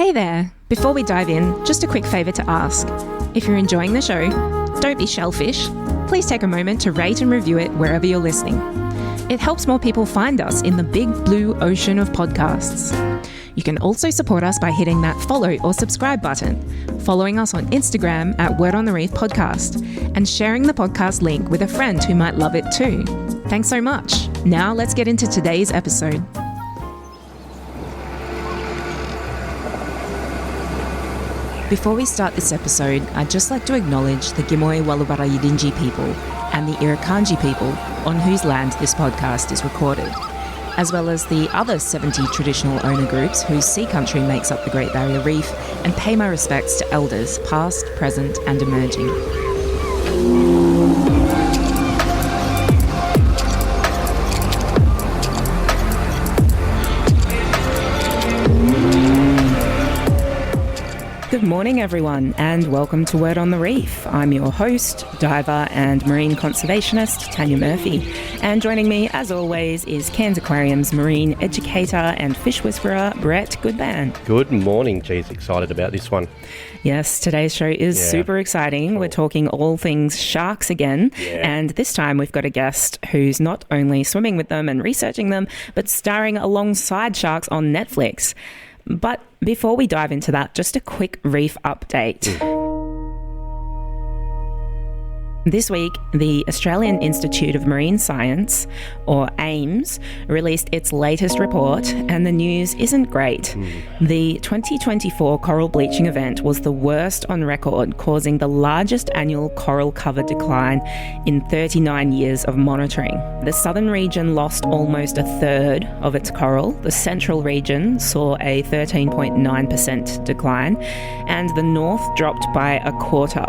Hey there! Before we dive in, just a quick favour to ask. If you're enjoying the show, don't be shellfish. Please take a moment to rate and review it wherever you're listening. It helps more people find us in the big blue ocean of podcasts. You can also support us by hitting that follow or subscribe button, following us on Instagram at Word on the Reef Podcast, and sharing the podcast link with a friend who might love it too. Thanks so much. Now let's get into today's episode. Before we start this episode, I'd just like to acknowledge the Gimoy Walubara Yidinji people and the Irukandji people on whose land this podcast is recorded, as well as the other 70 traditional owner groups whose sea country makes up the Great Barrier Reef, and pay my respects to elders past, present and emerging. Good morning everyone and welcome to Word on the Reef. I'm your host, diver and marine conservationist Tanya Murphy, and joining me as always is Cairns Aquarium's marine educator and fish whisperer Brett Goodman. Good morning, geez, excited about this one. Yes, today's show is super exciting. Cool. We're talking all things sharks again, and this time we've got a guest who's not only swimming with them and researching them, but starring alongside sharks on Netflix. But before we dive into that, just a quick reef update. This week, the Australian Institute of Marine Science, or AIMS, released its latest report, and the news isn't great. The 2024 coral bleaching event was the worst on record, causing the largest annual coral cover decline in 39 years of monitoring. The southern region lost almost a third of its coral, the central region saw a 13.9% decline, and the north dropped by a quarter.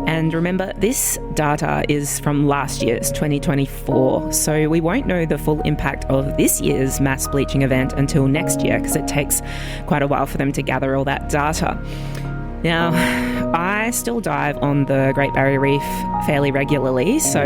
And remember, this data is from last year's 2024, so we won't know the full impact of this year's mass bleaching event until next year, because it takes quite a while for them to gather all that data. Now, I still dive on the Great Barrier Reef fairly regularly, so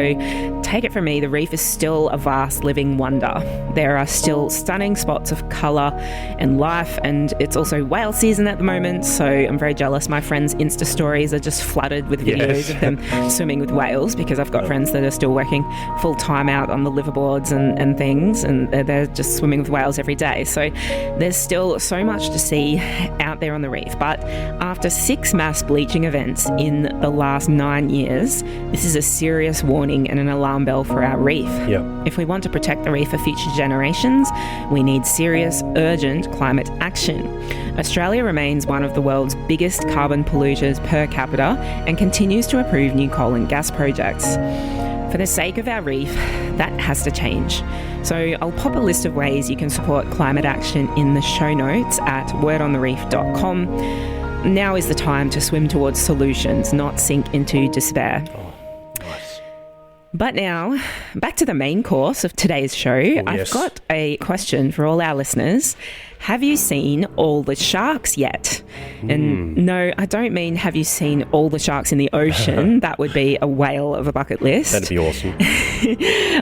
take it from me, the reef is still a vast living wonder. There are still stunning spots of colour and life, and it's also whale season at the moment, so I'm very jealous. My friends' Insta stories are just flooded with videos of them swimming with whales, because I've got friends that are still working full time out on the liveaboards and things, and they're just swimming with whales every day. So there's still so much to see out there on the reef. But after 6 mass bleaching events in the last 9 years, this is a serious warning and an alarm bell for our reef. If we want to protect the reef for future generations, we need serious, urgent climate action. Australia remains one of the world's biggest carbon polluters per capita and continues to approve new coal and gas projects. For the sake of our reef, that has to change. So I'll pop a list of ways you can support climate action in the show notes at wordonthereef.com. Now is the time to swim towards solutions, not sink into despair. Nice. But now, back to the main course of today's show. I've got a question for all our listeners. Have you seen all the sharks yet? And no, I don't mean have you seen all the sharks in the ocean. That would be a whale of a bucket list. That'd be awesome.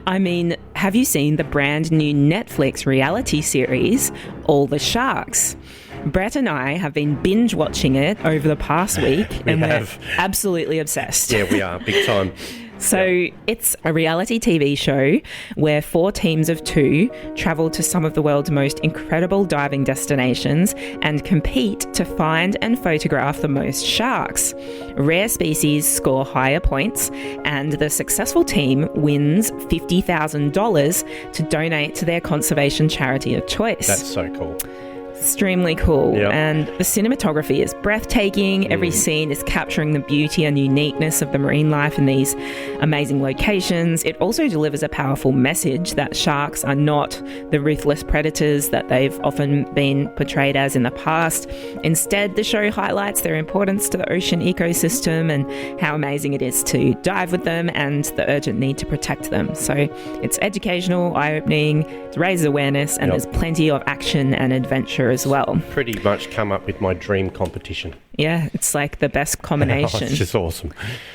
I mean, have you seen the brand new Netflix reality series, All the Sharks? Brett and I have been binge watching it over the past week, and we're absolutely obsessed. Yeah, we are, big time. So it's a reality TV show where 4 teams of 2 travel to some of the world's most incredible diving destinations and compete to find and photograph the most sharks. Rare species score higher points, and the successful team wins $50,000 to donate to their conservation charity of choice. That's so cool. Extremely cool. And the cinematography is breathtaking. Every scene is capturing the beauty and uniqueness of the marine life in these amazing locations. It also delivers a powerful message that sharks are not the ruthless predators that they've often been portrayed as in the past. Instead, the show highlights their importance to the ocean ecosystem and how amazing it is to dive with them and the urgent need to protect them. So it's educational, eye-opening, it raises awareness, and there's plenty of action and adventure as well. Pretty much come up with my dream competition. Yeah, it's like the best combination. It's just awesome.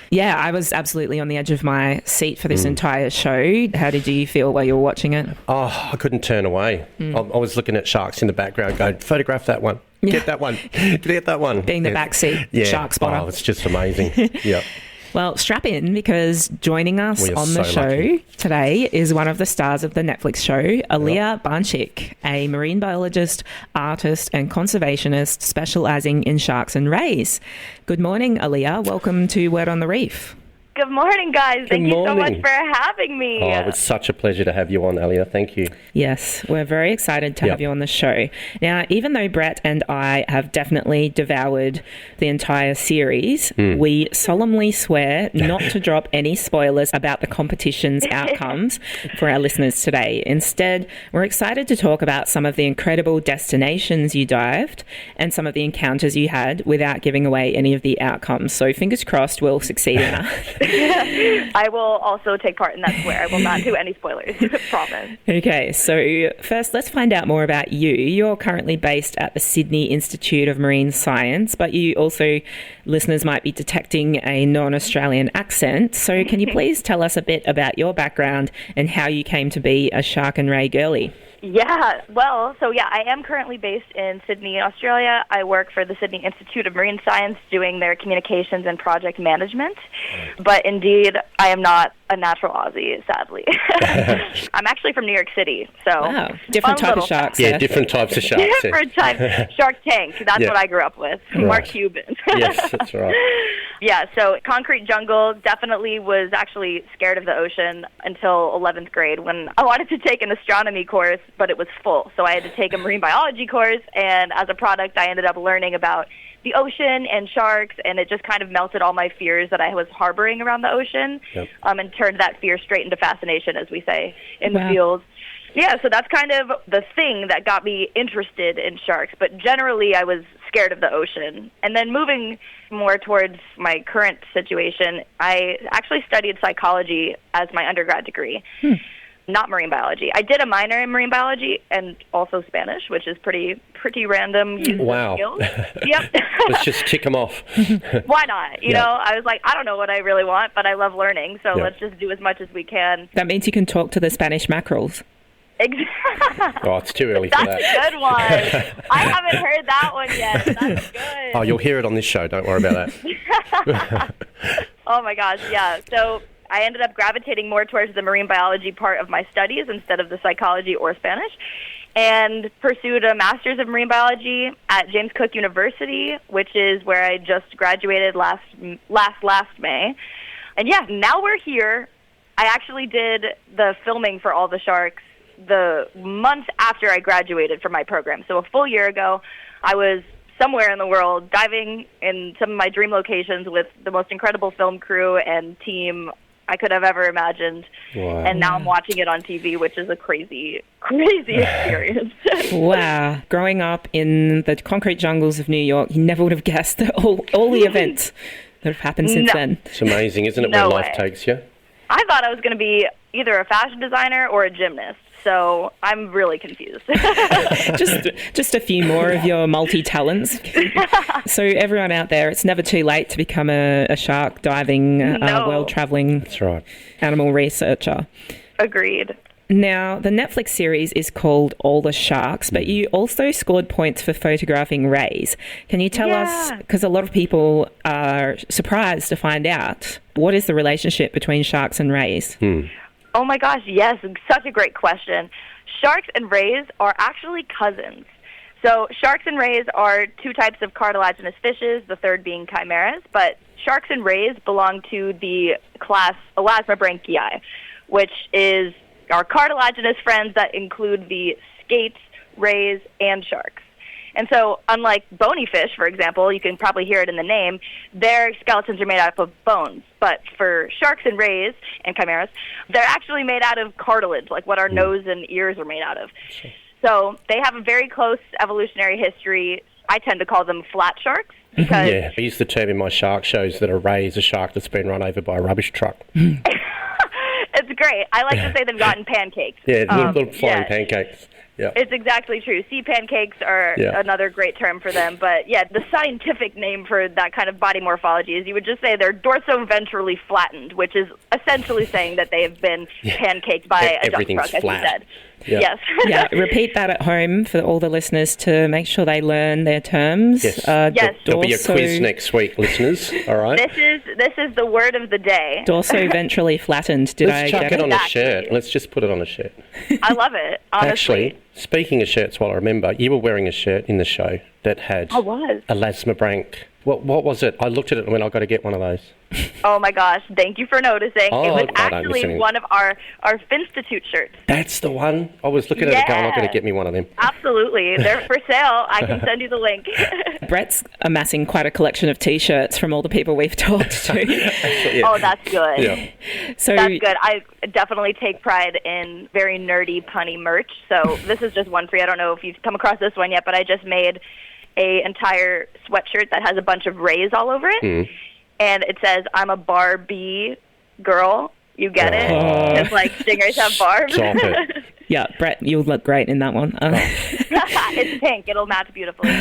Yeah, I was absolutely on the edge of my seat for this entire show. How did you feel while you were watching it? Oh, I couldn't turn away. I was looking at sharks in the background going, photograph that one. Get that one. Get that one. Being the backseat shark spotter. Oh, it's just amazing. Yeah. Well, strap in, because joining us on the show today is one of the stars of the Netflix show, Aliah Banchik, a marine biologist, artist and conservationist specialising in sharks and rays. Good morning, Aliah. Welcome to Word on the Reef. Good morning, guys. Thank you so much for having me. Oh, it's such a pleasure to have you on, Aliah. Thank you. Yes, we're very excited to have you on the show. Now, even though Brett and I have definitely devoured the entire series, we solemnly swear not to drop any spoilers about the competition's outcomes for our listeners today. Instead, we're excited to talk about some of the incredible destinations you dived and some of the encounters you had without giving away any of the outcomes. So fingers crossed we'll succeed in that. I will also take part in that swear. I will not do any spoilers. Promise. Okay, so first let's find out more about you. You're currently based at the Sydney Institute of Marine Science, but you also, listeners might be detecting a non-Australian accent. So can you please tell us a bit about your background and how you came to be a shark and ray girly? Yeah, well, I am currently based in Sydney, Australia. I work for the Sydney Institute of Marine Science doing their communications and project management. But indeed, I am not a natural Aussie, sadly. I'm actually from New York City, so... Wow, different type of sharks. Yeah, different types of sharks. Different type. Shark Tank, that's what I grew up with. Right. Mark Cuban. Yes, that's right. Yeah, so concrete jungle, definitely was actually scared of the ocean until 11th grade when I wanted to take an astronomy course, but it was full. So I had to take a marine biology course, and as a product, I ended up learning about the ocean and sharks, and it just kind of melted all my fears that I was harboring around the ocean, and turned that fear straight into fascination, as we say in the field. Yeah, so that's kind of the thing that got me interested in sharks. But generally, I was scared of the ocean. And then moving more towards my current situation, I actually studied psychology as my undergrad degree, not marine biology. I did a minor in marine biology and also Spanish, which is pretty random use of skills. Yep. Let's just tick them off. Why not? You know, I was like, I don't know what I really want, but I love learning, so let's just do as much as we can. That means you can talk to the Spanish mackerels. Oh, it's too early for that. That's a good one. I haven't heard that one yet. That's good. Oh, you'll hear it on this show. Don't worry about that. Oh, my gosh, yeah. So I ended up gravitating more towards the marine biology part of my studies instead of the psychology or Spanish, and pursued a master's of marine biology at James Cook University, which is where I just graduated last May. And yeah, now we're here. I actually did the filming for all the sharks the month after I graduated from my program. So a full year ago, I was somewhere in the world diving in some of my dream locations with the most incredible film crew and team I could have ever imagined. Wow. And now I'm watching it on TV, which is a crazy, crazy experience. Wow. Growing up in the concrete jungles of New York, you never would have guessed all the events that have happened since then. It's amazing, isn't it, where life takes you? I thought I was going to be either a fashion designer or a gymnast. So I'm really confused. just a few more of your multi-talents. So everyone out there, it's never too late to become a shark diving, world-traveling animal researcher. Agreed. Now, the Netflix series is called All the Sharks, but you also scored points for photographing rays. Can you tell us, because a lot of people are surprised to find out, what is the relationship between sharks and rays? Oh my gosh, yes, such a great question. Sharks and rays are actually cousins. So sharks and rays are two types of cartilaginous fishes, the third being chimeras, but sharks and rays belong to the class Elasmobranchii, which is our cartilaginous friends that include the skates, rays, and sharks. And so, unlike bony fish, for example, you can probably hear it in the name, their skeletons are made out of bones. But for sharks and rays and chimeras, they're actually made out of cartilage, like what our nose and ears are made out of. So they have a very close evolutionary history. I tend to call them flat sharks. I use the term in my shark shows that a ray is a shark that's been run over by a rubbish truck. It's great. I like to say they've gotten pancakes. Yeah, little flying pancakes. Yeah. It's exactly true. Sea pancakes are another great term for them. But, yeah, the scientific name for that kind of body morphology is you would just say they're dorsoventrally flattened, which is essentially saying that they have been pancaked by a dump truck, as you said. Yeah. Yes. Yeah, repeat that at home for all the listeners to make sure they learn their terms. Yes. Yes. There'll be a quiz next week, listeners. All right. This is the word of the day. Dorsoventrally flattened. Let's chuck it on a shirt. Let's just put it on a shirt. I love it, honestly. Actually, speaking of shirts, while I remember, you were wearing a shirt in the show that had Aliah Banchik. What was it? I looked at it and went, I've got to get one of those. Oh my gosh, thank you for noticing. Oh, it was actually one of our Finstitute shirts. That's the one. I was looking at it going, I've got to get me one of them. Absolutely. They're for sale. I can send you the link. Brett's amassing quite a collection of T-shirts from all the people we've talked to. Yeah. Oh, that's good. Yeah. So that's good. I definitely take pride in very nerdy, punny merch. So this is just one for you. I don't know if you've come across this one yet, but I just made an entire sweatshirt that has a bunch of rays all over it. Mm. And it says, I'm a Barbie girl. You get it? It's like stingrays have barbs. Stop it. Yeah, Brett, you'll look great in that one. It's pink. It'll match beautifully.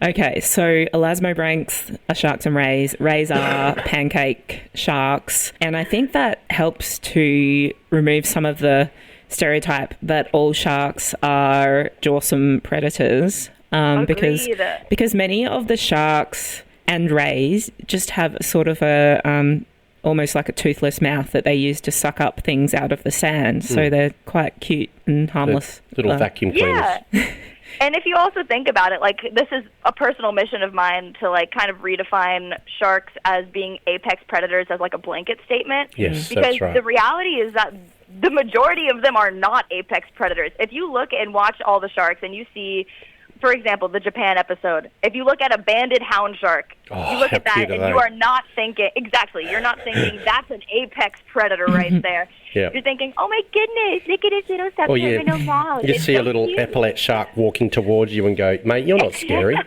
Okay, so elasmobranchs are sharks and rays. Rays are pancake sharks. And I think that helps to remove some of the stereotype that all sharks are jawsome predators. Because many of the sharks and rays just have sort of a almost like a toothless mouth that they use to suck up things out of the sand. So they're quite cute and harmless. Little vacuum cleaners. Yeah. And if you also think about it, like, this is a personal mission of mine to, like, kind of redefine sharks as being apex predators as, like, a blanket statement. Yes, because that's right. the reality is that the majority of them are not apex predators. If you look and watch all the sharks and you see, for example, the Japan episode, if you look at a banded hound shark, you look at that and you are not thinking, you're not thinking that's an apex predator right there. Yeah. You're thinking, oh my goodness, look at his little subterranean mouth. You see a little epaulette shark walking towards you and go, mate, you're not scary.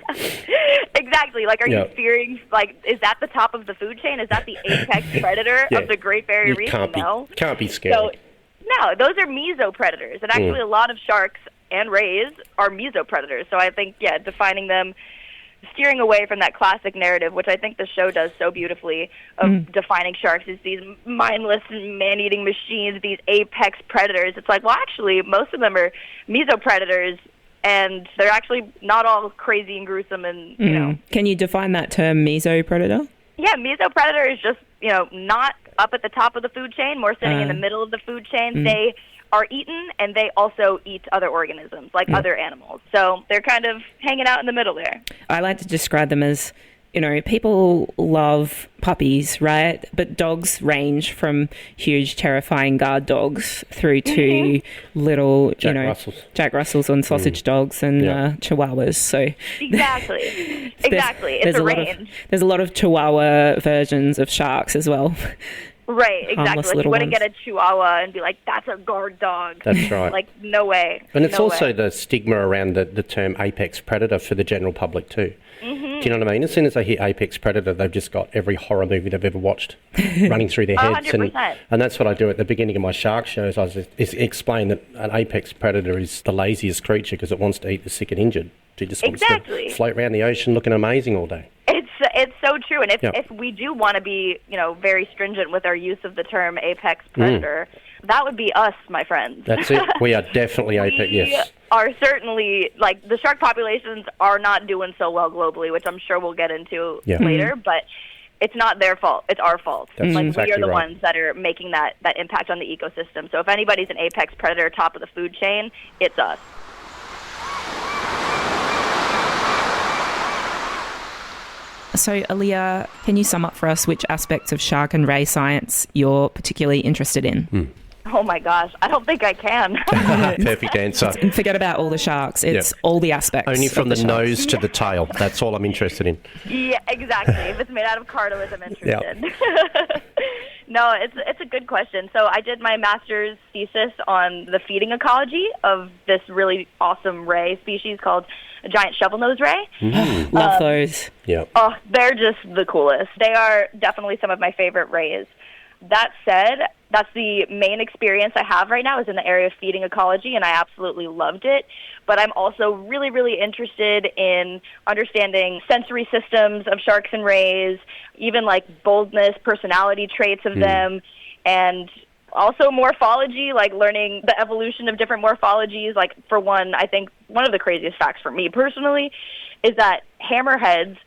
Exactly. Like, are you fearing, like, is that the top of the food chain? Is that the apex predator of the Great Barrier Reef? Can't be scary. So, no, those are mesopredators. And actually a lot of sharks and rays are mesopredators. So I think, defining them, steering away from that classic narrative, which I think the show does so beautifully, of defining sharks as these mindless, man-eating machines, these apex predators. It's like, well, actually, most of them are mesopredators, and they're actually not all crazy and gruesome and, you know. Can you define that term, mesopredator? Yeah, mesopredator is just, not up at the top of the food chain, more sitting in the middle of the food chain. They are eaten, and they also eat other organisms, like other animals. So they're kind of hanging out in the middle there. I like to describe them as, people love puppies, right? But dogs range from huge, terrifying guard dogs through to little, Jack Russells and sausage dogs and Chihuahuas. So exactly. It's a range. There's a lot of Chihuahua versions of sharks as well. Right, exactly. Like, you wouldn't get a Chihuahua and be like, that's a guard dog. That's right. Like, no way. And it's also the stigma around the term apex predator for the general public too. Do you know what I mean? As soon as they hear apex predator, they've just got every horror movie they've ever watched running through their heads. 100%. And that's what I do at the beginning of my shark shows. Is explain that an apex predator is the laziest creature because it wants to eat the sick and injured. It just wants to float around the ocean looking amazing all day. It's so true. And if we do want to be, very stringent with our use of the term apex predator, that would be us, my friends. That's it. We are definitely apex, yes. Are certainly, like, the shark populations are not doing so well globally, which I'm sure we'll get into later, but it's not their fault. It's our fault. That's exactly we are the ones that are making that impact on the ecosystem. So if anybody's an apex predator top of the food chain, it's us. So, Aliah, can you sum up for us which aspects of shark and ray science you're particularly interested in? Oh my gosh, I don't think I can. Perfect answer. And forget about all the sharks. It's all the aspects. Only from the nose to Yeah. the tail. That's all I'm interested in. Yeah, exactly. If it's made out of cartilage, I'm interested. Yep. No, it's a good question. So I did my master's thesis on the feeding ecology of this really awesome ray species called a giant shovel-nosed ray. Love those. Yeah. Oh, they're just the coolest. They are definitely some of my favorite rays. That said, that's the main experience I have right now is in the area of feeding ecology, and I absolutely loved it. But I'm also really, really interested in understanding sensory systems of sharks and rays, even like boldness, personality traits of them, and also morphology, like learning the evolution of different morphologies. Like, for one, I think one of the craziest facts for me personally is that hammerheads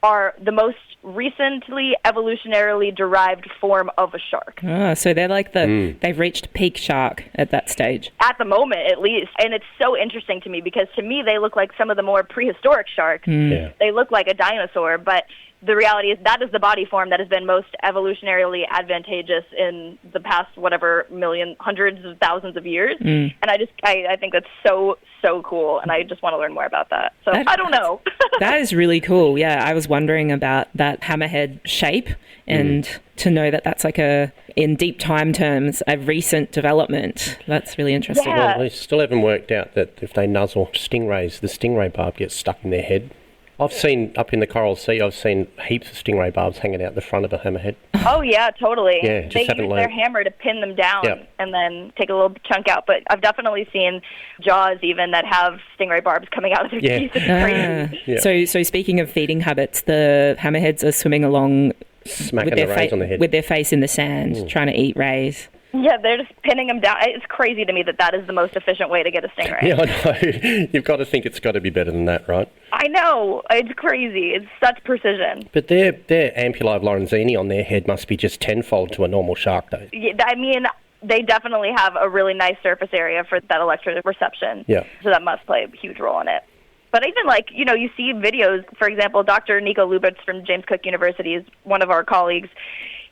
are the most recently evolutionarily derived form of a shark. Oh, so they're like they've reached peak shark at that stage. At the moment, at least. And it's so interesting to me because to me, they look like some of the more prehistoric sharks. Yeah. They look like a dinosaur, but the reality is that is the body form that has been most evolutionarily advantageous in the past, hundreds of thousands of years. And I think that's so cool. And I just want to learn more about that. So I don't know. That is really cool. Yeah, I was wondering about that hammerhead shape and to know that that's like in deep time terms, a recent development. That's really interesting. Yeah. Well, they still haven't worked out that if they nuzzle stingrays, the stingray barb gets stuck in their head. I've seen, up in the Coral Sea, I've seen heaps of stingray barbs hanging out the front of a hammerhead. Oh, yeah, totally. Yeah, just they haven't use learned. their hammer to pin them down and then take a little chunk out. But I've definitely seen jaws even that have stingray barbs coming out of their teeth. It's crazy. Yeah. So speaking of feeding habits, the hammerheads are swimming along Smacking the rays on the head. with their face in the sand, trying to eat rays. Yeah, they're just pinning them down. It's crazy to me that is the most efficient way to get a stingray. Yeah, I know. You've got to think it's got to be better than that, right? I know. It's crazy. It's such precision. But their ampullae of Lorenzini on their head must be just tenfold to a normal shark, though. Yeah, I mean, they definitely have a really nice surface area for that electroreception. Yeah. So that must play a huge role in it. But even you see videos, for example, Dr. Nico Lubitz from James Cook University is one of our colleagues.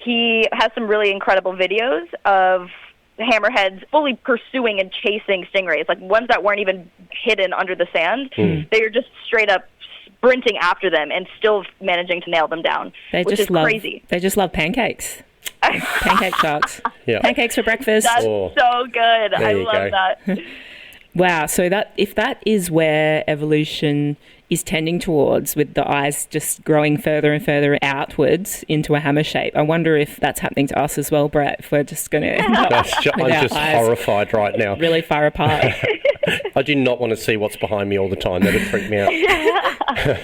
He has some really incredible videos of hammerheads fully pursuing and chasing stingrays, like ones that weren't even hidden under the sand. They are just straight up sprinting after them and still managing to nail them down, which is crazy. They just love pancakes. Pancake sharks. Yeah. Pancakes for breakfast. That's so good. I love that. Wow, so if that is where evolution is tending towards, with the eyes just growing further and further outwards into a hammer shape, I wonder if that's happening to us as well, Brett, if we're just going to end up I'm just horrified right now. Really far apart. I do not want to see what's behind me all the time. That would freak me out.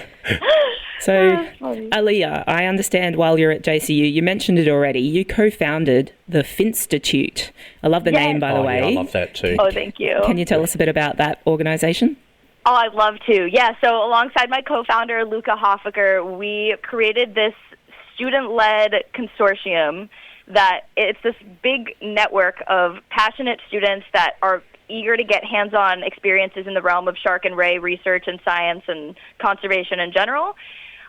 So, Aliah, I understand while you're at JCU, you mentioned it already, you co-founded the Finstitute. I love the name, by the way. Yeah, I love that too. Oh, thank you. Can you tell us a bit about that organisation? Oh, I'd love to. Yeah, so alongside my co-founder, Luca Hoffaker, we created this student-led consortium that it's this big network of passionate students that are eager to get hands-on experiences in the realm of shark and ray research and science and conservation in general,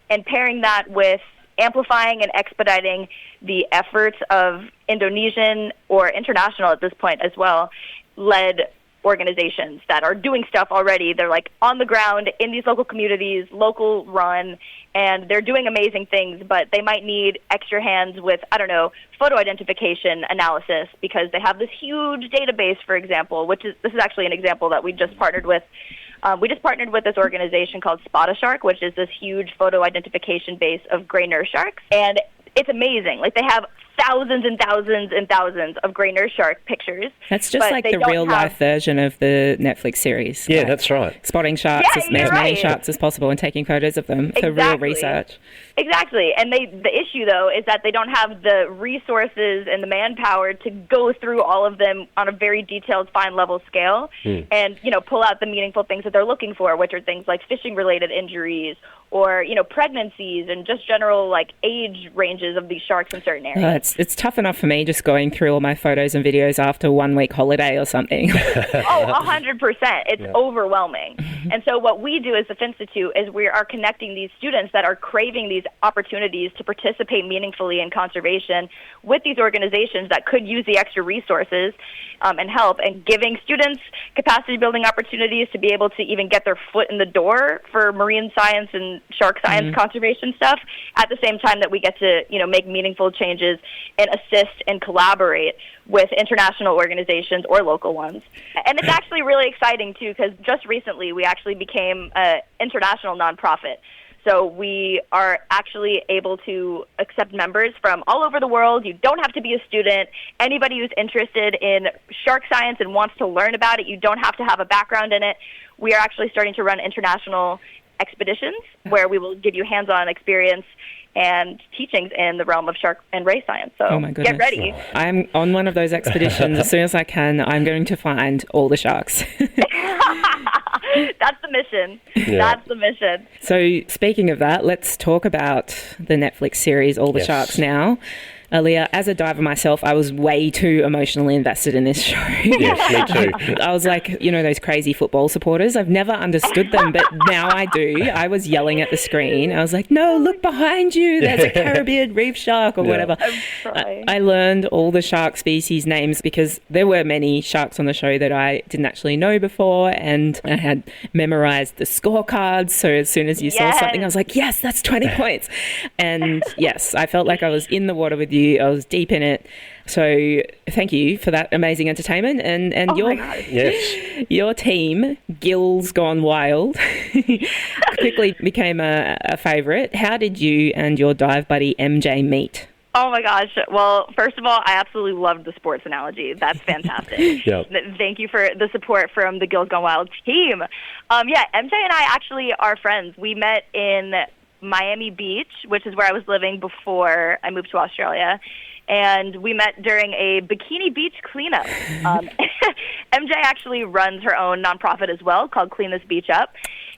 and pairing that with amplifying and expediting the efforts of Indonesian or international at this point as well, led organizations that are doing stuff already. They're like on the ground in these local communities, local run, and they're doing amazing things, but they might need extra hands with, photo identification analysis because they have this huge database, for example, this is actually an example that we just partnered with. We just partnered with this organization called Spot a Shark, which is this huge photo identification base of gray nurse sharks. And it's amazing. Like, they have thousands and thousands and thousands of gray nurse shark pictures. That's just like the real-life version of the Netflix series. Yeah, that's right. Spotting sharks, as many sharks as possible and taking photos of them for real research. Exactly. And the issue, though, is that they don't have the resources and the manpower to go through all of them on a very detailed, fine-level scale and, pull out the meaningful things that they're looking for, which are things like fishing-related injuries or, pregnancies and just general, age ranges of these sharks in certain areas. It's tough enough for me just going through all my photos and videos after a 1-week holiday or something. 100%. It's overwhelming. And so what we do as the Finstitute is we are connecting these students that are craving these opportunities to participate meaningfully in conservation with these organizations that could use the extra resources and help, and giving students capacity building opportunities to be able to even get their foot in the door for marine science and shark science conservation stuff at the same time that we get to, make meaningful changes and assist and collaborate with international organizations or local ones. And it's actually really exciting, too, because just recently we actually became an international nonprofit. So we are actually able to accept members from all over the world. You don't have to be a student. Anybody who's interested in shark science and wants to learn about it, you don't have to have a background in it. We are actually starting to run international expeditions where we will give you hands-on experience and teachings in the realm of shark and ray science. So oh my goodness. Get ready. I'm on one of those expeditions. As soon as I can, I'm going to find all the sharks. That's the mission. Yeah. That's the mission. So speaking of that, let's talk about the Netflix series, All the Sharks now. Aliah, as a diver myself, I was way too emotionally invested in this show. Yes, me too. I was like, you know, those crazy football supporters. I've never understood them, but now I do. I was yelling at the screen. I was like, no, look behind you. There's a Caribbean reef shark or whatever. I learned all the shark species names because there were many sharks on the show that I didn't actually know before, and I had memorized the scorecards. So as soon as you saw something, I was like, yes, that's 20 points. And yes, I felt like I was in the water with you. I was deep in it. So thank you for that amazing entertainment. And your team, Gills Gone Wild, quickly became a favourite. How did you and your dive buddy MJ meet? Oh my gosh. Well, first of all, I absolutely loved the sports analogy. That's fantastic. Yep. Thank you for the support from the Gills Gone Wild team. MJ and I actually are friends. We met in Miami Beach, which is where I was living before I moved to Australia. And we met during a Bikini Beach cleanup. MJ actually runs her own nonprofit as well called Clean This Beach Up.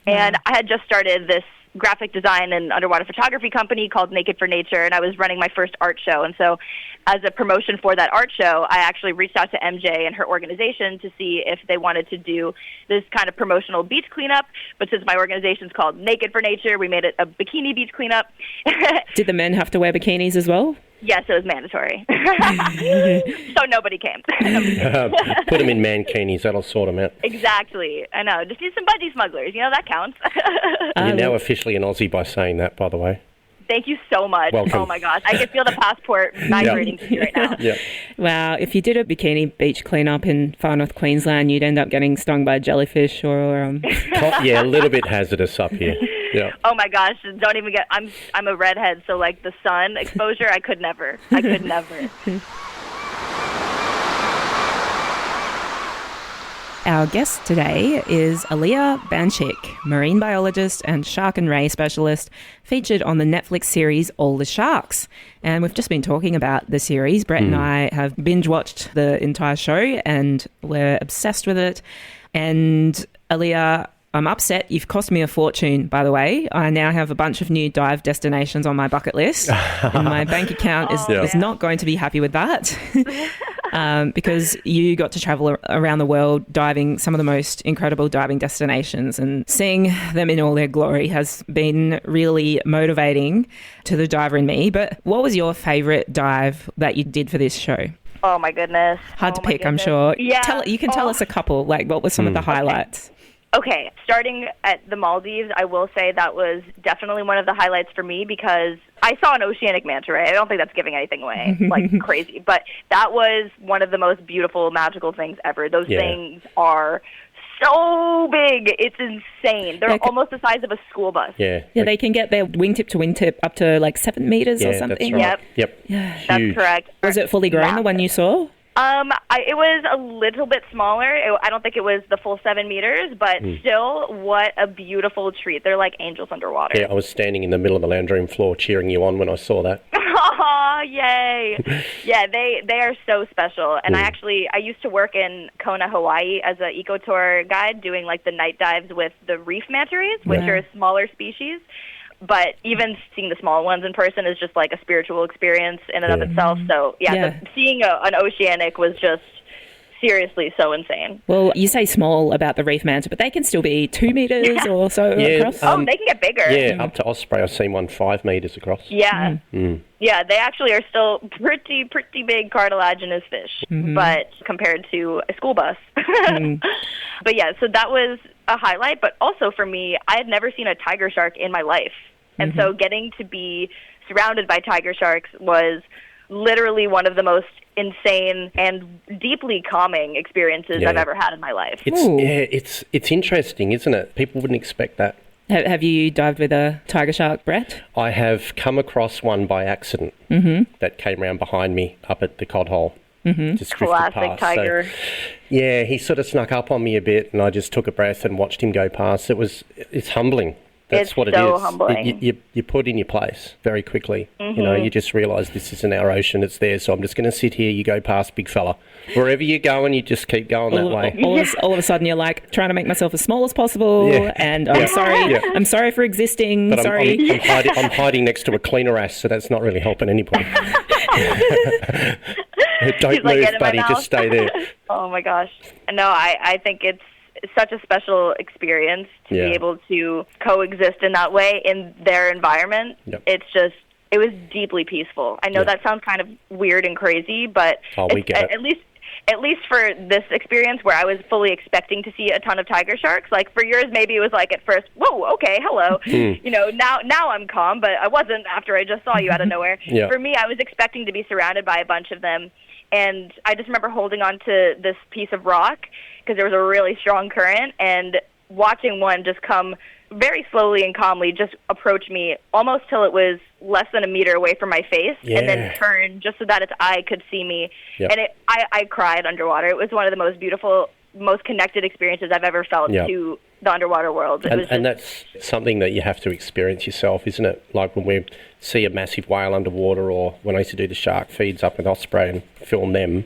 And I had just started this graphic design and underwater photography company called Naked for Nature, and I was running my first art show. And so as a promotion for that art show, I actually reached out to MJ and her organization to see if they wanted to do this kind of promotional beach cleanup. But since my organization's called Naked for Nature, we made it a bikini beach cleanup. Did the men have to wear bikinis as well? Yes, it was mandatory. So nobody came. Put them in mankinis, that'll sort them out. Exactly. I know. Just need some budgie smugglers. You know, that counts. You're now officially an Aussie by saying that, by the way. Thank you so much. Welcome. Oh my gosh. I can feel the passport migrating to me right now. Yep. Wow. If you did a bikini beach cleanup in far north Queensland, you'd end up getting stung by a jellyfish or Yeah, a little bit hazardous up here. Yeah. Oh my gosh, don't even get I'm a redhead, so like the sun exposure, I could never. Our guest today is Aliah Banchik, marine biologist and shark and ray specialist, featured on the Netflix series All the Sharks. And we've just been talking about the series. Brett and I have binge-watched the entire show and we're obsessed with it. And Aliah, I'm upset. You've cost me a fortune, by the way. I now have a bunch of new dive destinations on my bucket list. And my bank account is not going to be happy with that. Because you got to travel around the world diving some of the most incredible diving destinations, and seeing them in all their glory has been really motivating to the diver in me. But what was your favourite dive that you did for this show? Oh my goodness. Hard to pick, I'm sure. Yeah. You can tell us a couple. Like, what were some of the highlights? Okay, starting at the Maldives, I will say that was definitely one of the highlights for me because I saw an oceanic manta ray. I don't think that's giving anything away, like crazy. But that was one of the most beautiful, magical things ever. Those things are so big. It's insane. They're almost the size of a school bus. Yeah, they can get their wingtip to wingtip up to like 7 meters or something. That's right. Yep. Yeah. That's correct. Was it fully grown, the one you saw? It was a little bit smaller. I don't think it was the full 7 meters, but still, what a beautiful treat. They're like angels underwater. Yeah, I was standing in the middle of the lounge room floor cheering you on when I saw that. Oh, yay. Yeah, they are so special. And I used to work in Kona, Hawaii as an eco tour guide doing like the night dives with the reef manta rays, which are a smaller species. But even seeing the small ones in person is just like a spiritual experience in and of itself. So, seeing an oceanic was just seriously so insane. Well, you say small about the reef manta, but they can still be 2 meters or so across. They can get bigger. Yeah, up to Osprey, I've seen one 5 meters across. Yeah. Yeah, they actually are still pretty big cartilaginous fish, but compared to a school bus. But yeah, so that was a highlight. But also for me, I had never seen a tiger shark in my life. And so getting to be surrounded by tiger sharks was literally one of the most insane and deeply calming experiences I've ever had in my life. It's interesting, isn't it? People wouldn't expect that. Have you dived with a tiger shark, Brett? I have come across one by accident that came around behind me up at the cod hole. Just drifted Classic past. tiger. So, yeah, he sort of snuck up on me a bit, and I just took a breath and watched him go past. It's humbling. That's what it is. It's so humbling. You put in your place very quickly. You know, you just realise this isn't our ocean, it's there. So I'm just going to sit here. You go past, big fella. Wherever you're going, you just keep going that way. All of a sudden, you're like trying to make myself as small as possible, and I'm sorry. Yeah. I'm sorry for existing. But sorry. I'm hiding next to a cleaner ass, so that's not really helping anybody. Don't move, buddy. Just stay there. Oh my gosh. No, I think it's such a special experience to be able to coexist in that way in their environment. Yep. It was deeply peaceful. I know that sounds kind of weird and crazy, but at least for this experience where I was fully expecting to see a ton of tiger sharks. Like for yours, maybe it was like at first, whoa, okay, hello. You know, now I'm calm, but I wasn't after I just saw you out of nowhere. For me, I was expecting to be surrounded by a bunch of them. And I just remember holding on to this piece of rock because there was a really strong current, and watching one just come very slowly and calmly just approach me almost till it was less than a meter away from my face, and then turn just so that its eye could see me. And I cried underwater. It was one of the most beautiful, most connected experiences I've ever felt to the underwater world. And that's something that you have to experience yourself, isn't it? Like when we see a massive whale underwater, or when I used to do the shark feeds up in Osprey and film them,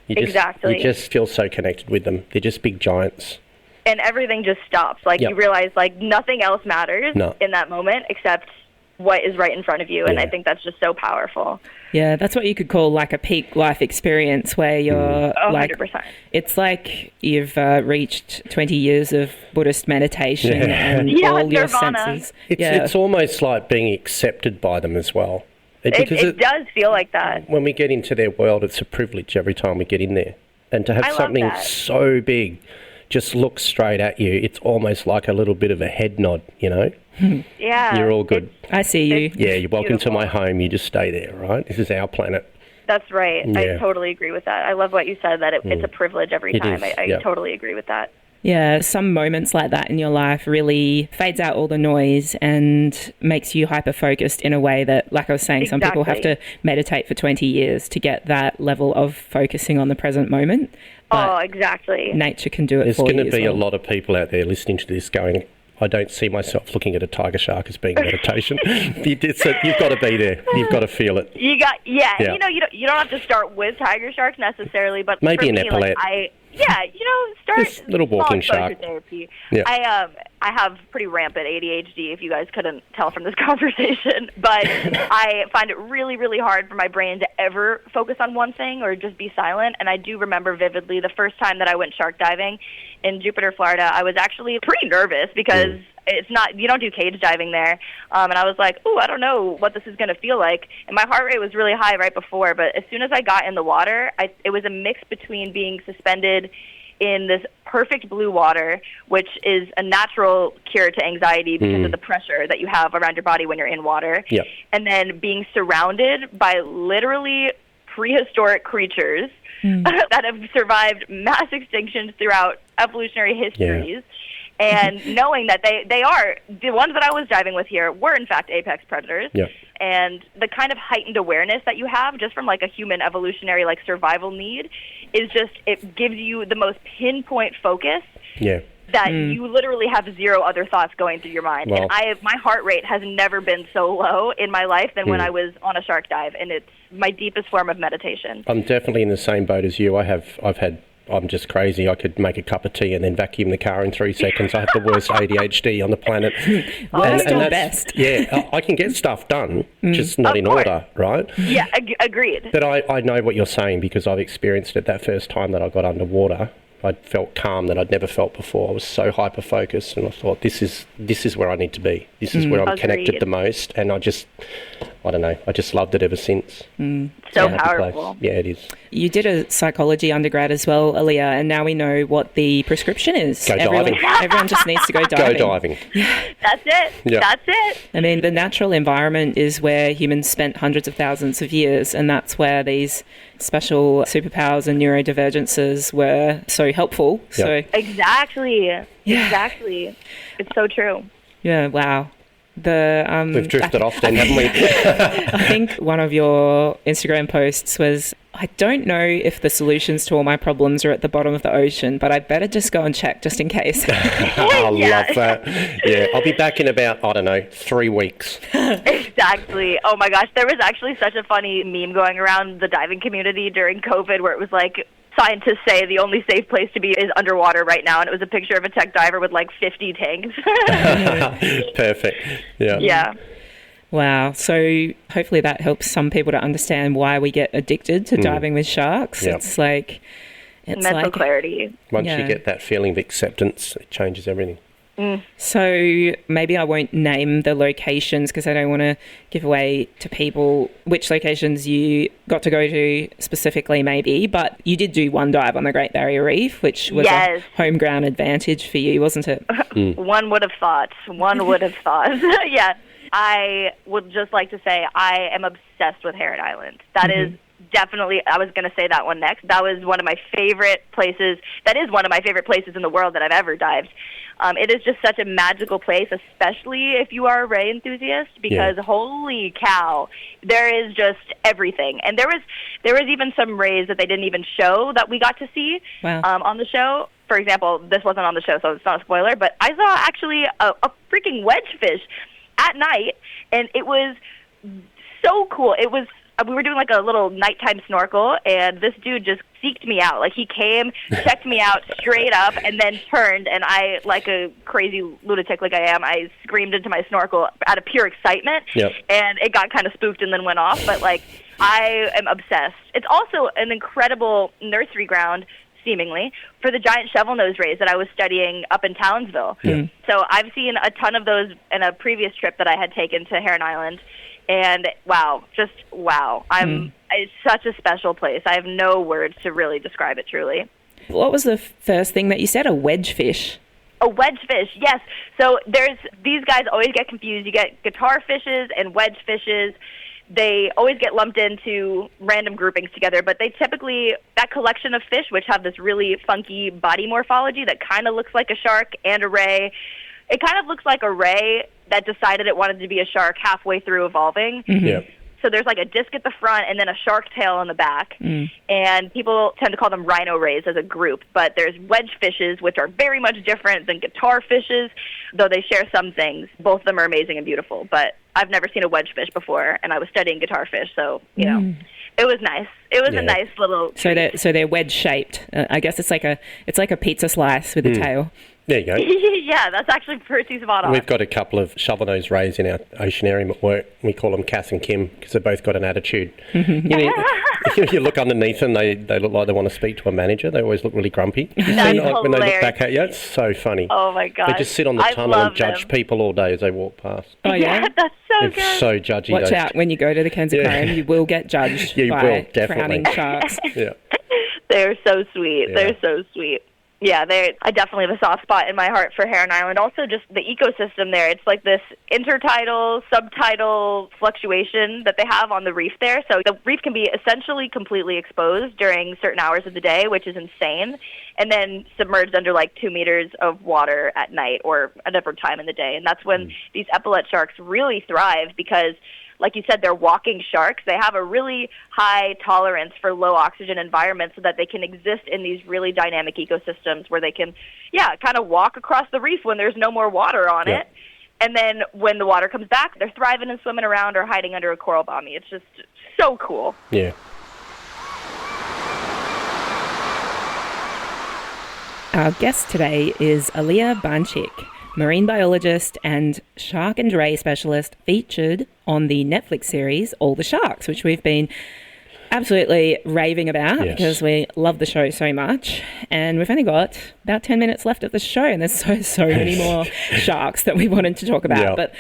you just feel so connected with them. They're just big giants. And everything just stops. Like you realize like nothing else matters in that moment except what is right in front of you. And I think that's just so powerful. Yeah, that's what you could call like a peak life experience where you're 100%. It's like you've reached 20 years of Buddhist meditation and all your senses. It's almost like being accepted by them as well. It does feel like that. When we get into their world, it's a privilege every time we get in there. And to have something so big just look straight at you, it's almost like a little bit of a head nod, you know? Yeah. You're all good. I see you. Yeah, you're welcome to my home. You just stay there, right? This is our planet. That's right. Yeah. I totally agree with that. I love what you said, that it's a privilege every time. I totally agree with that. Yeah, some moments like that in your life really fades out all the noise and makes you hyper-focused in a way that, like I was saying, some people have to meditate for 20 years to get that level of focusing on the present moment. But exactly. Nature can do it There's for you. There's going to be a lot of people out there listening to this going, I don't see myself looking at a tiger shark as being meditation. You've got to be there. You've got to feel it. You know, you don't have to start with tiger sharks necessarily, but maybe for an me, epaulette. Start just little walking shark. Therapy. Yeah. I have pretty rampant ADHD, if you guys couldn't tell from this conversation, but I find it really, really hard for my brain to ever focus on one thing or just be silent. And I do remember vividly the first time that I went shark diving in Jupiter, Florida. I was actually pretty nervous because you don't do cage diving there. And I was like, I don't know what this is going to feel like. And my heart rate was really high right before, but as soon as I got in the water, it was a mix between being suspended in this perfect blue water, which is a natural cure to anxiety because of the pressure that you have around your body when you're in water, and then being surrounded by literally prehistoric creatures that have survived mass extinctions throughout evolutionary histories. And knowing that they are, the ones that I was diving with here were in fact apex predators. And the kind of heightened awareness that you have just from like a human evolutionary like survival need is just, it gives you the most pinpoint focus that you literally have zero other thoughts going through your mind. Well, and my heart rate has never been so low in my life than when I was on a shark dive, and it's my deepest form of meditation. I'm definitely in the same boat as you. I'm just crazy. I could make a cup of tea and then vacuum the car in 3 seconds. I have the worst ADHD on the planet. That's the best. Yeah, I can get stuff done, just not in order, right? Yeah, agreed. But I know what you're saying because I've experienced it that first time that I got underwater. I felt calm that I'd never felt before. I was so hyper-focused, and I thought, this is where I need to be. This is where I'm connected the most, and I don't know, I just loved it ever since. So powerful. Yeah, it is. You did a psychology undergrad as well, Aliah, and now we know what the prescription is. Go diving. Everyone just needs to go diving. Go diving. That's it. Yeah. That's it. I mean, the natural environment is where humans spent hundreds of thousands of years, and that's where these special superpowers and neurodivergences were so helpful. So Exactly. It's so true. Yeah, wow. We've drifted off then, haven't we? I think one of your Instagram posts was, I don't know if the solutions to all my problems are at the bottom of the ocean, but I better just go and check just in case. I love that. Yeah, I'll be back in about, 3 weeks. Exactly. Oh my gosh, there was actually such a funny meme going around the diving community during COVID where it was like, scientists say the only safe place to be is underwater right now, and it was a picture of a tech diver with like 50 tanks. Perfect. Yeah. Yeah. Wow. So hopefully that helps some people to understand why we get addicted to diving with sharks. Yep. It's like... Mental clarity. Once you get that feeling of acceptance, it changes everything. So maybe I won't name the locations because I don't want to give away to people which locations you got to go to specifically maybe, but you did do one dive on the Great Barrier Reef, which was a home ground advantage for you, wasn't it? One would have thought. Yeah. I would just like to say I am obsessed with Heron Island. That is definitely, I was going to say that one next. That was one of my favorite places. That is one of my favorite places in the world that I've ever dived. It is just such a magical place, especially if you are a ray enthusiast, because holy cow, there is just everything. And there was even some rays that they didn't even show that we got to see on the show. For example, this wasn't on the show, so it's not a spoiler, but I saw actually a freaking wedgefish at night, and it was so cool. We were doing like a little nighttime snorkel, and this dude just seeked me out. Like, he came, checked me out straight up, and then turned, and I, like a crazy lunatic like I am, I screamed into my snorkel out of pure excitement, and it got kind of spooked and then went off. But, like, I am obsessed. It's also an incredible nursery ground, seemingly, for the giant shovel-nosed rays that I was studying up in Townsville. So I've seen a ton of those in a previous trip that I had taken to Heron Island. And wow. It's such a special place. I have no words to really describe it truly. What was the first thing that you said? A wedgefish? A wedgefish, yes. So these guys always get confused. You get guitar fishes and wedge fishes. They always get lumped into random groupings together, but they typically, that collection of fish, which have this really funky body morphology that kind of looks like a shark and a ray, it kind of looks like a ray that decided it wanted to be a shark halfway through evolving. So there's like a disc at the front and then a shark tail on the back. And people tend to call them rhino rays as a group. But there's wedge fishes, which are very much different than guitar fishes, though they share some things. Both of them are amazing and beautiful. But I've never seen a wedge fish before, and I was studying guitar fish, so, you know, it was nice. It was a nice little treat. So they're wedge shaped. I guess it's like a pizza slice with a tail. There you go. Yeah, that's actually pretty spot on. We've got a couple of shovel-nosed rays in our oceanarium at work. We call them Cass and Kim because they've both got an attitude. You look underneath them, they look like they want to speak to a manager. They always look really grumpy. That's like when they look back at you, it's so funny. Oh my gosh. They just sit on the tunnel and judge people all day as they walk past. Oh yeah? That's so It's good. so judgy. Watch out when you go to the Cairns Aquarium, you will get judged by frowning sharks. They're so sweet. They're so sweet. Yeah, I definitely have a soft spot in my heart for Heron Island. Also, just the ecosystem there. It's like this intertidal, subtidal fluctuation that they have on the reef there. So the reef can be essentially completely exposed during certain hours of the day, which is insane, and then submerged under like 2 meters of water at night or a different time in the day. And that's when these epaulet sharks really thrive because, like you said, they're walking sharks. They have a really high tolerance for low oxygen environments so that they can exist in these really dynamic ecosystems where they can, kind of walk across the reef when there's no more water on it. And then when the water comes back, they're thriving and swimming around or hiding under a coral bommy. It's just so cool. Yeah. Our guest today is Aliah Banchik, marine biologist and shark and ray specialist featured on the Netflix series All the Sharks, which we've been absolutely raving about because we love the show so much. And we've only got about 10 minutes left of the show, and there's so many more sharks that we wanted to talk about. But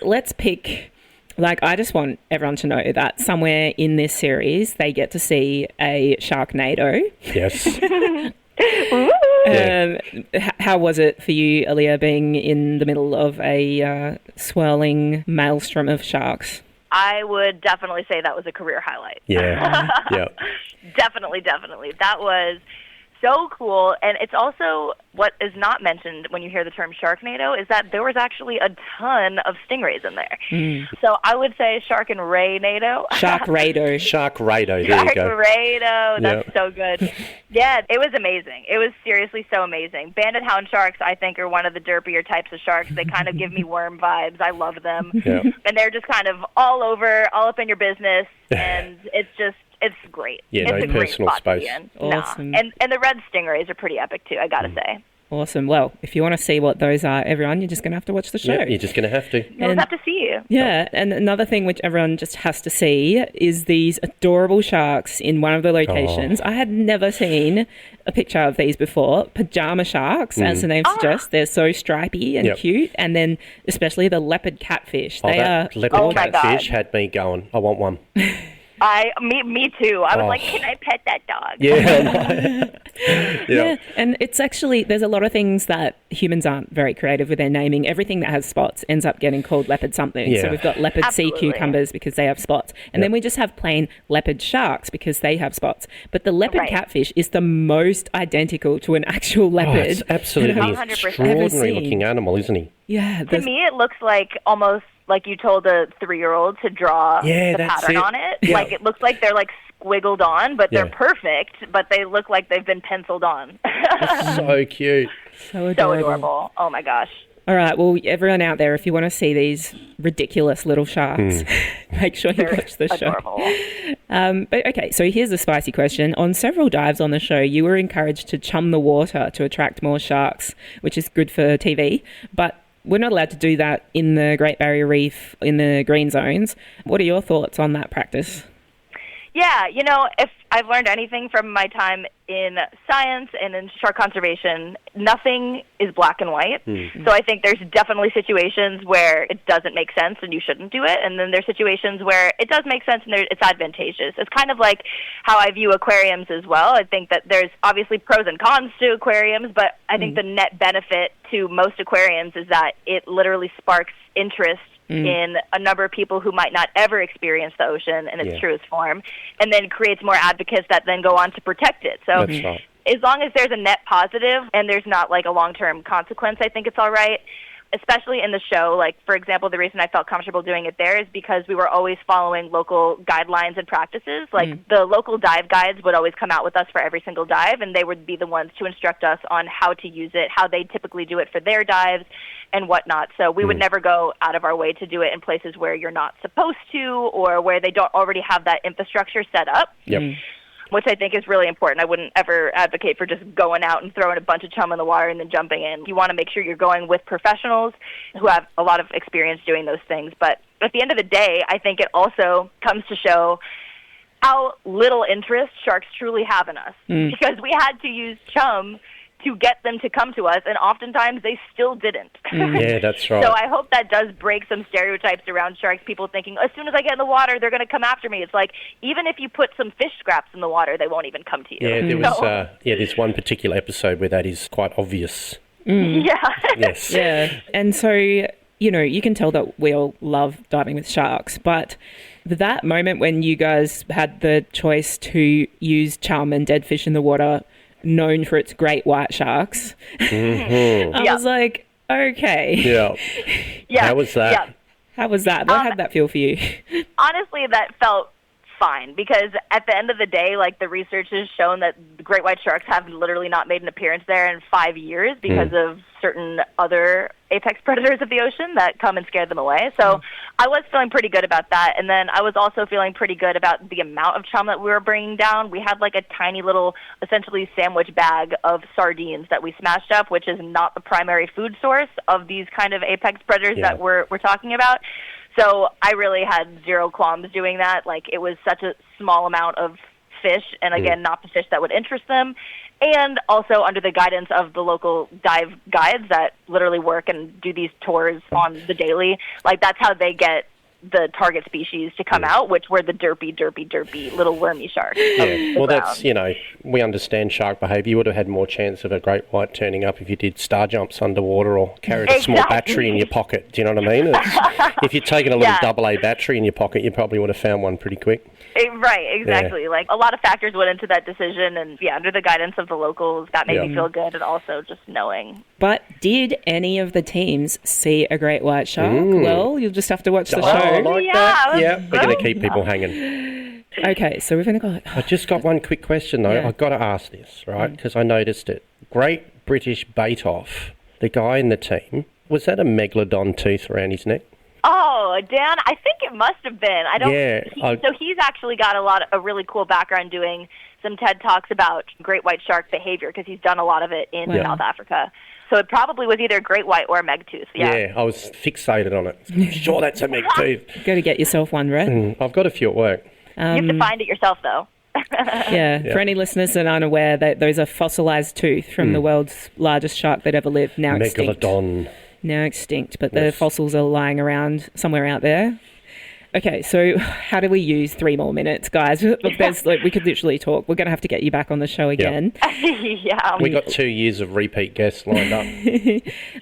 let's pick... Like, I just want everyone to know that somewhere in this series they get to see a Sharknado. Yes. How was it for you, Aliah, being in the middle of a swirling maelstrom of sharks? I would definitely say that was a career highlight. Yeah. Definitely. That was so cool. And it's also what is not mentioned when you hear the term Sharknado is that there was actually a ton of stingrays in there. So I would say Shark and Ray-nado. Sharkrado. Sharkrado, there you go. Sharkrado, that's so good. Yeah, it was amazing. It was seriously so amazing. Banded hound sharks, I think, are one of the derpier types of sharks. They kind of give me worm vibes. I love them. Yeah. And they're just kind of all over, all up in your business, and it's great. Yeah, it's no a great personal spot space. to be in. Awesome. Nah. And the red stingrays are pretty epic too, I gotta say. Awesome. Well, if you want to see what those are, everyone, you're just going to have to watch the show. Yeah, you're just going to have to. You'll have to see you. Yeah, and another thing which everyone just has to see is these adorable sharks in one of the locations. I had never seen a picture of these before. Pajama sharks, as the name suggests. They're so stripy and cute. And then especially the leopard catfish. They are leopard catfish had me going, I want one. Me too. I was like, can I pet that dog? Yeah, and it's actually, there's a lot of things that humans aren't very creative with their naming. Everything that has spots ends up getting called leopard something. So we've got leopard sea cucumbers because they have spots. And then we just have plain leopard sharks because they have spots. But the leopard catfish is the most identical to an actual leopard. It's absolutely extraordinary looking animal, isn't he? Yeah. To me, it looks like almost like you told a 3-year-old to draw the pattern on it. Yeah. Like it looks like they're like squiggled on, but they're perfect, but they look like they've been penciled on. So cute. So adorable. Oh my gosh. All right, well, everyone out there, if you want to see these ridiculous little sharks, make sure you watch the show. But okay, so here's a spicy question. On several dives on the show, you were encouraged to chum the water to attract more sharks, which is good for TV, but we're not allowed to do that in the Great Barrier Reef, in the green zones. What are your thoughts on that practice? Yeah, if I've learned anything from my time in science and in shark conservation, nothing is black and white. So I think there's definitely situations where it doesn't make sense and you shouldn't do it. And then there's situations where it does make sense and it's advantageous. It's kind of like how I view aquariums as well. I think that there's obviously pros and cons to aquariums, but I think the net benefit to most aquariums is that it literally sparks interest in a number of people who might not ever experience the ocean in its truest form, and then creates more advocates that then go on to protect it. So as long as there's a net positive and there's not like a long-term consequence, I think it's all right. Especially in the show, like, for example, the reason I felt comfortable doing it there is because we were always following local guidelines and practices. Like, the local dive guides would always come out with us for every single dive, and they would be the ones to instruct us on how to use it, how they typically do it for their dives, and whatnot. So we would never go out of our way to do it in places where you're not supposed to or where they don't already have that infrastructure set up. Which I think is really important. I wouldn't ever advocate for just going out and throwing a bunch of chum in the water and then jumping in. You want to make sure you're going with professionals who have a lot of experience doing those things. But at the end of the day, I think it also comes to show how little interest sharks truly have in us. Because we had to use chum to get them to come to us, and oftentimes they still didn't. Yeah, that's right. So I hope that does break some stereotypes around sharks, people thinking, as soon as I get in the water, they're going to come after me. It's like, even if you put some fish scraps in the water, they won't even come to you. Yeah, there was there's one particular episode where that is quite obvious. Yes. Yeah, and so, you can tell that we all love diving with sharks, but that moment when you guys had the choice to use chum and dead fish in the water, known for its great white sharks, I was like, okay. How was that? How was that? What had that feel for you? Honestly, that felt fine, because at the end of the day, like, the research has shown that great white sharks have literally not made an appearance there in 5 years because of certain other apex predators of the ocean that come and scare them away. So I was feeling pretty good about that. And then I was also feeling pretty good about the amount of chum that we were bringing down. We had like a tiny little, essentially sandwich bag of sardines that we smashed up, which is not the primary food source of these kind of apex predators that we're talking about. So I really had zero qualms doing that. Like, it was such a small amount of fish, and again, not the fish that would interest them. And also under the guidance of the local dive guides that literally work and do these tours on the daily. Like, that's how they get the target species to come out, which were the derpy little wormy sharks. Yeah, well, that's, we understand shark behaviour. You would have had more chance of a great white turning up if you did star jumps underwater or carried a small battery in your pocket. Do you know what I mean? If you'd taken a little AA battery in your pocket, you probably would have found one pretty quick. Right, exactly. Yeah. Like, a lot of factors went into that decision, and under the guidance of the locals, that made me feel good, and also just knowing. But did any of the teams see a great white shark? Well, you'll just have to watch the show. I like that. Yeah, we're going to keep people hanging. Okay, so we've only got... I just got one quick question, though. I've got to ask this, right, because I noticed it. Great British Bait-Off, the guy in the team, was that a megalodon tooth around his neck? Oh, Dan, I think it must have been. So he's actually got a really cool background doing some TED Talks about great white shark behavior, because he's done a lot of it in South Africa. So it probably was either great white or a meg tooth. Yeah, I was fixated on it. I'm sure that's a meg tooth. Got to get yourself one, right? I've got a few at work. You have to find it yourself, though. For any listeners that aren't aware, those are fossilized tooth from the world's largest shark that ever lived, now extinct. Megalodon. Now extinct, but the fossils are lying around somewhere out there. Okay, so how do we use 3 more minutes, guys? We could literally talk. We're going to have to get you back on the show again. We got 2 years of repeat guests lined up.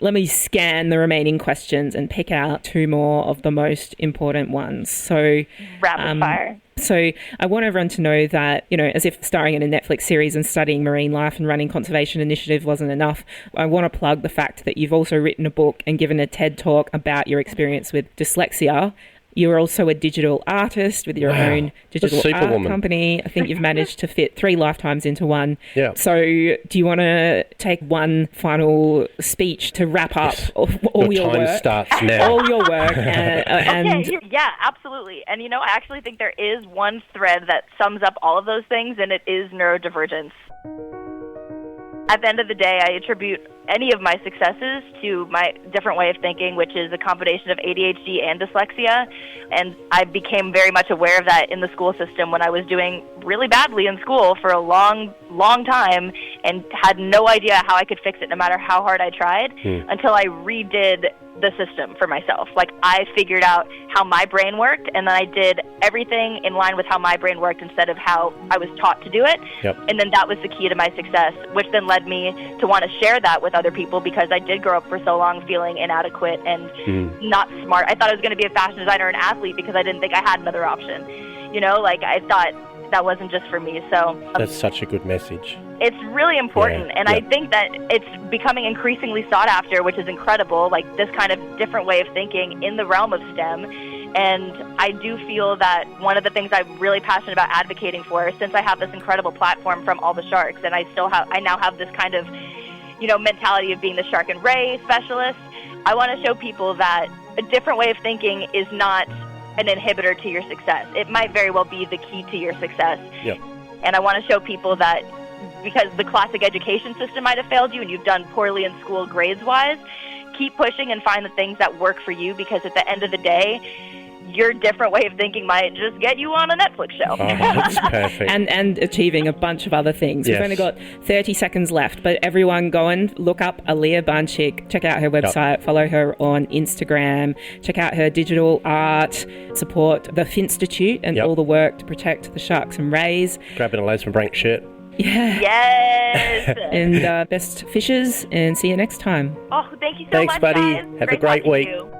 Let me scan the remaining questions and pick out 2 more of the most important ones. So rapid fire. So I want everyone to know that, as if starring in a Netflix series and studying marine life and running conservation initiatives wasn't enough, I want to plug the fact that you've also written a book and given a TED Talk about your experience with dyslexia. You're also a digital artist with your own digital art company. I think you've managed to fit 3 lifetimes into one. Yeah. So do you want to take one final speech to wrap up all your work? Your time starts now. All your work. Yeah, absolutely. And, I actually think there is one thread that sums up all of those things, and it is neurodivergence. At the end of the day, I attribute any of my successes to my different way of thinking, which is a combination of ADHD and dyslexia. And I became very much aware of that in the school system when I was doing really badly in school for a long, long time and had no idea how I could fix it no matter how hard I tried until I redid the system for myself. Like, I figured out how my brain worked, and then I did everything in line with how my brain worked instead of how I was taught to do it. Yep. And then that was the key to my success, which then led me to want to share that with other people, because I did grow up for so long feeling inadequate and not smart. I thought I was going to be a fashion designer and athlete because I didn't think I had another option. I thought that wasn't just for me. So that's such a good message. It's really important, and I think that it's becoming increasingly sought after, which is incredible, like this kind of different way of thinking in the realm of STEM. And I do feel that one of the things I'm really passionate about advocating for, since I have this incredible platform from all the sharks, and I now have this kind of, mentality of being the shark and ray specialist, I want to show people that a different way of thinking is not an inhibitor to your success. It might very well be the key to your success. Yep. And I want to show people that because the classic education system might have failed you and you've done poorly in school grades-wise, keep pushing and find the things that work for you, because at the end of the day, your different way of thinking might just get you on a Netflix show. Oh, that's perfect. and achieving a bunch of other things. Yes. We've only got 30 seconds left, but everyone go and look up Aliah Banchik, check out her website, follow her on Instagram, check out her digital art, support the Finstitute and all the work to protect the sharks and rays. Grabbing a Les from Brank shirt. Yeah. Yes. And best fishes, and see you next time. Oh, thank you so Thanks, much, buddy. guys. Have a great week. You.